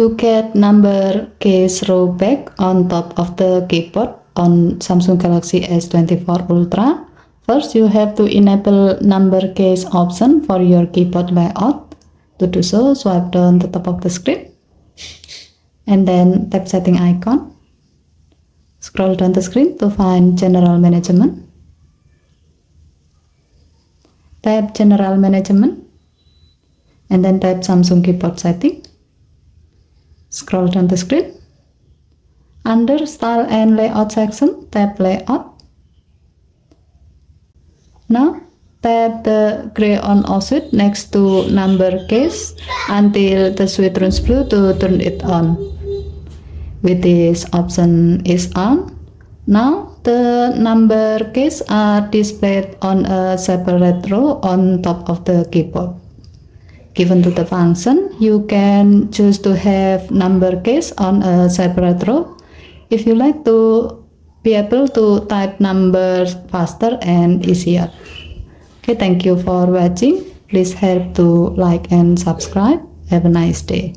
To get number case row back on top of the keyboard on Samsung Galaxy S24 Ultra, first you have to enable number case option for your keyboard layout. To do so, swipe down the top of the screen and then tap setting icon. Scroll down the screen to find general management. Tap general management and then tap Samsung keyboard setting. Scroll down the screen. Under style and layout section, tap layout. Now tap the gray on off switch next to number case until the switch turns blue to turn it on. With this option is on, now the number case are displayed on a separate row on top of the keyboard. Given to the function, you can choose to have number case on a separate row if you like to be able to type numbers faster and easier. Okay, thank you for watching. Please help to like and subscribe. Have a nice day.